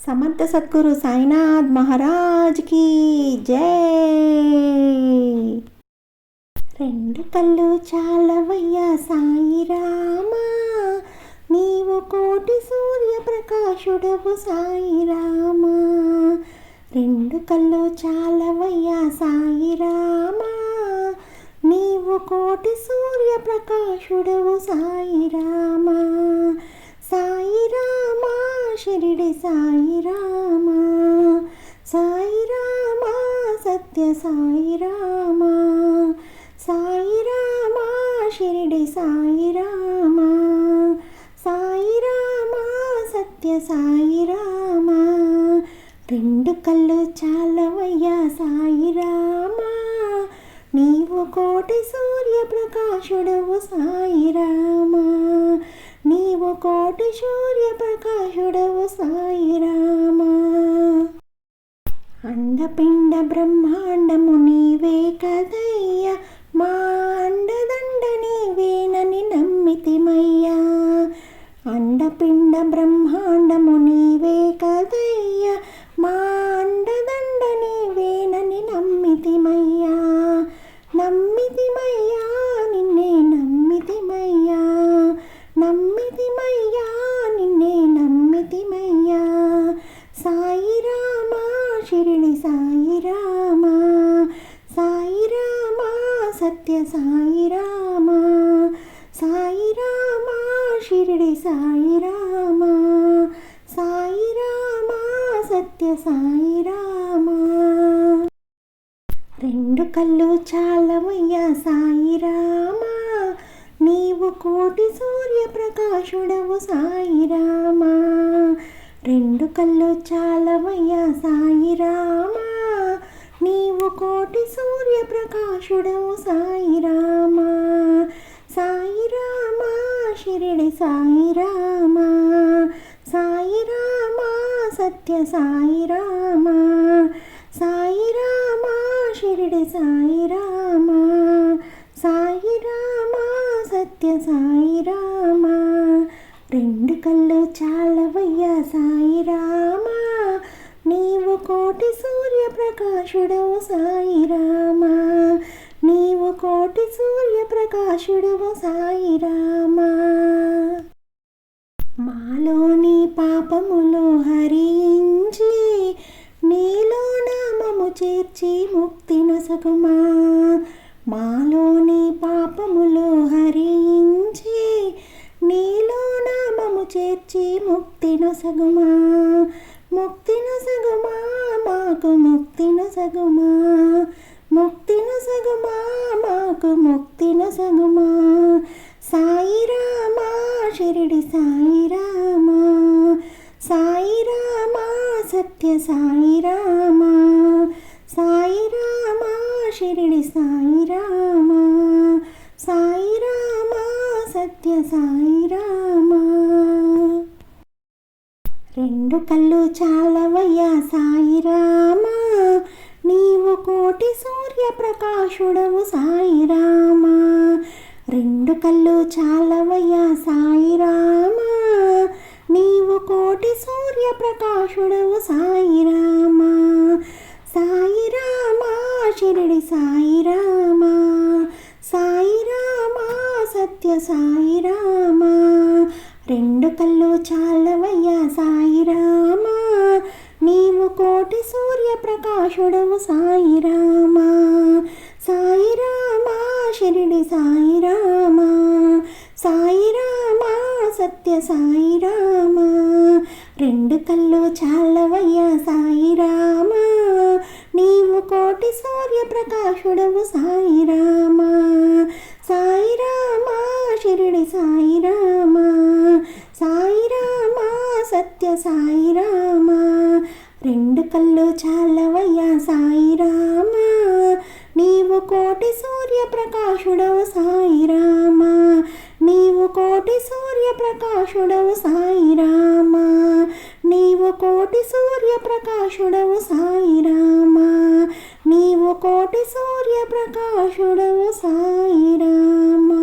సమర్థ సద్గురు సాయినాథ్ మహారాజ్ కి జై. రెండు కళ్ళు చాలవయ్యా సాయిరామా, నీవు కోటి సూర్యప్రకాశుడవు సాయిరామా. రెండు కళ్ళు చాలవయ్యా సాయిరామా, నీవు కోటి సూర్యప్రకాశుడవు సాయిరామా. సాయిరామా షిరిడి సాయిరామా, సాయిరామా సత్య సాయిరామా, సాయిరామా షిరిడి సాయిరామా, సాయిరామా సత్య సాయిరామా. రెండు కళ్ళు చాలవయ్యా సాయిరామా, నీవు కోటి సూర్యప్రకాశుడవు సాయిరామా, నీవు కోటి సూర్యప్రకాశుడవు సాయిరామా. అండపిండ బ్రహ్మాండము నీవే కదయ్యా, మా అండదండ నీవేనని నమ్మితిమయ్యా. అండపిండ బ్రహ్మాండము నీవే కదయ్యా, మా అండదండ నీవేనని నమ్మితిమయ్యా. నమ్మితిమయ్యా నిన్నే నమ్మితిమయ్యా, నమ్మితిమయ్యా నిన్నే నమ్మితిమయ్యా. సాయిరామా షిరిడి సాయిరామా, సాయిరామా సత్య సాయిరామా, సాయిరామా షిరిడి సాయిరామా, సాయిరామా సత్య సాయిరామా. రెండు కళ్ళు చాలవయ్యా సాయిరామా, నీవు కోటి సూర్యప్రకాశుడవు సాయిరామా. రెండు కళ్ళు చాలవయ్యా సాయిరామా, నీవు కోటి సూర్యప్రకాశుడవు సాయిరామా. సాయిరామా షిరిడి సాయిరామా, సాయిరామా సత్య సాయిరామా, సాయిరామా షిరిడి సాయిరామా, సాయిరామా సత్య సాయిరామా. రెండు కళ్ళు చాలవయ్యా సాయిరామా, నీవు కోటి సూర్యప్రకాశుడవు సాయిరామా, నీవు కోటి సూర్యప్రకాశుడవు సాయిరామా. మాలోని పాపములు హరించి నీలో నామము చేర్చి ముక్తి నొసగుమా. మాలోని పాపములు హరించి నీలో నామము చేర్చి ముక్తి నొసగుమా. ముక్తి నొసగుమా మాకు ముక్తి నొసగుమా, ముక్తి నొసగుమా మాకు ముక్తి నొసగుమా. సాయిరామా షిరిడి సాయిరామా, సాయిరామా సత్య సాయిరామా, సాయిరామా షిరిడి సాయిరామా, సాయిరామా సత్య సాయిరామా. రెండు కళ్ళు చాలవయ్యా సాయిరామా, నీవు కోటి సూర్యప్రకాశుడవు సాయిరామా. రెండు కళ్ళు చాలవయ్యా సాయిరామా, నీవు కోటి సూర్యప్రకాశుడవు సాయిరామా. సాయిరామా షిరిడి సాయిరామా, సాయిరామా సత్య సాయిరామా. రెండు కళ్ళు చాలవయ్యా సాయిరామా, నీవు కోటి సూర్యప్రకాశుడవు సాయిరామా. సాయిరామా షిరిడి సాయిరామా, సాయిరామా సత్య సాయిరామా. రెండు కళ్ళు చాలవయ్యా సాయిరామా, నీవు కోటి సూర్యప్రకాశుడవు సాయిరామా. సాయిరామా షిరిడి సాయిరామా, సాయిరామా సత్య సాయిరామా. రెండు కళ్ళు చాలవయ్యా సాయిరామా, నీవు కోటి సూర్యప్రకాశుడవు సాయిరామా, నీవు కోటి సూర్యప్రకాశుడవు సాయిరామా, నీవు కోటి సూర్యప్రకాశుడవు సాయిరామా, నీవు కోటి సూర్యప్రకాశుడవు సాయిరామా.